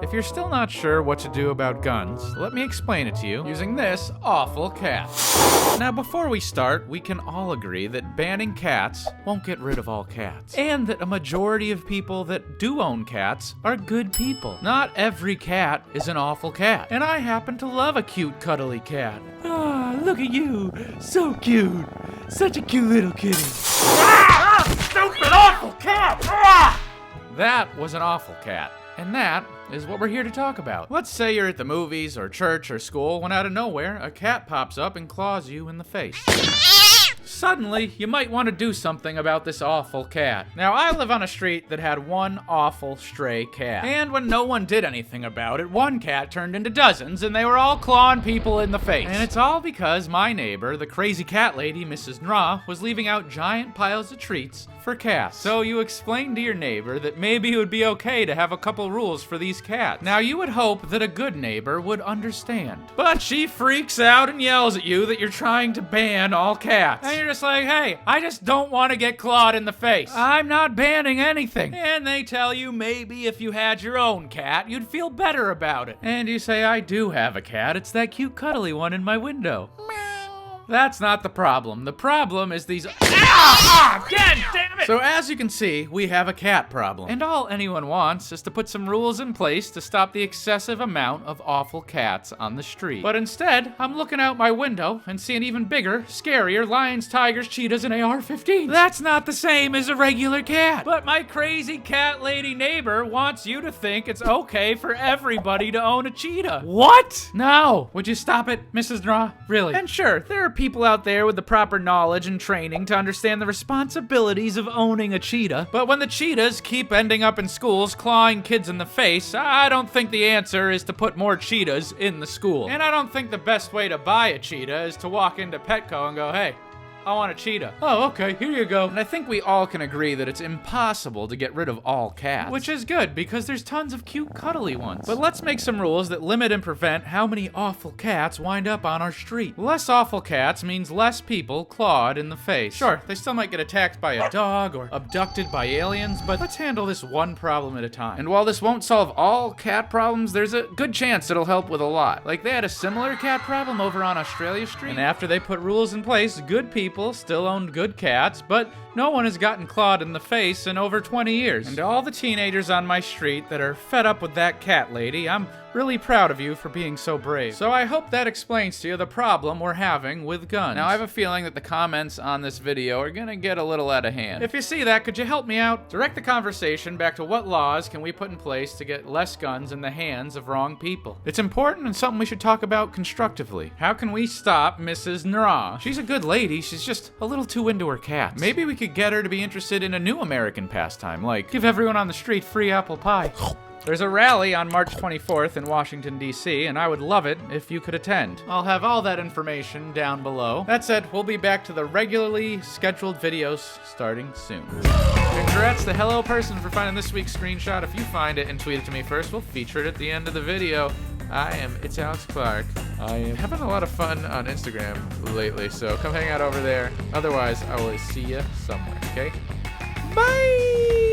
If you're still not sure what to do about guns, let me explain it to you using this awful cat. Now, before we start, we can all agree that banning cats won't get rid of all cats. And that a majority of people that do own cats are good people. Not every cat is an awful cat. And I happen to love a cute, cuddly cat. Ah, look at you. So cute. Such a cute little kitty. Stupid awful cat! That was an awful cat. And that is what we're here to talk about. Let's say you're at the movies or church or school when out of nowhere a cat pops up and claws you in the face. Suddenly, you might want to do something about this awful cat. Now, I live on a street that had one awful stray cat. And when no one did anything about it, one cat turned into dozens, and they were all clawing people in the face. And it's all because my neighbor, the crazy cat lady, Mrs. Nra, was leaving out giant piles of treats for cats. So you explained to your neighbor that maybe it would be okay to have a couple rules for these cats. Now, you would hope that a good neighbor would understand. But she freaks out and yells at you that you're trying to ban all cats. And you're just like, hey, I just don't want to get clawed in the face. I'm not banning anything. And they tell you maybe if you had your own cat, you'd feel better about it. And you say, I do have a cat. It's that cute cuddly one in my window. That's not the problem. The problem is these... God damn it! So as you can see, we have a cat problem. And all anyone wants is to put some rules in place to stop the excessive amount of awful cats on the street. But instead, I'm looking out my window and see an even bigger, scarier lions, tigers, cheetahs, and AR-15s. That's not the same as a regular cat. But my crazy cat lady neighbor wants you to think it's okay for everybody to own a cheetah. What? No. Would you stop it, Mrs. Nra? Really? And sure, there are people out there with the proper knowledge and training to understand the responsibilities of owning a cheetah. But when the cheetahs keep ending up in schools clawing kids in the face, I don't think the answer is to put more cheetahs in the school. And I don't think the best way to buy a cheetah is to walk into Petco and go, hey, I want a cheetah. Oh, okay, here you go. And I think we all can agree that it's impossible to get rid of all cats. Which is good, because there's tons of cute, cuddly ones. But let's make some rules that limit and prevent how many awful cats wind up on our street. Less awful cats means less people clawed in the face. Sure, they still might get attacked by a dog or abducted by aliens, but let's handle this one problem at a time. And while this won't solve all cat problems, there's a good chance it'll help with a lot. Like they had a similar cat problem over on Australia Street, and after they put rules in place, good people still owned good cats, but no one has gotten clawed in the face in over 20 years. And to all the teenagers on my street that are fed up with that cat lady, I'm really proud of you for being so brave. So I hope that explains to you the problem we're having with guns. Now I have a feeling that the comments on this video are gonna get a little out of hand. If you see that, could you help me out? Direct the conversation back to what laws can we put in place to get less guns in the hands of wrong people. It's important and something we should talk about constructively. How can we stop Mrs. Nra? She's a good lady, she's just a little too into her cats. Maybe we could get her to be interested in a new American pastime, like give everyone on the street free apple pie. There's a rally on March 24th in Washington, D.C., and I would love it if you could attend. I'll have all that information down below. That said, we'll be back to the regularly scheduled videos starting soon. Congrats to Hello Person for finding this week's screenshot. If you find it and tweet it to me first, we'll feature it at the end of the video. It's Alex Clark. I am having a lot of fun on Instagram lately, so come hang out over there. Otherwise, I will see you somewhere, okay? Bye!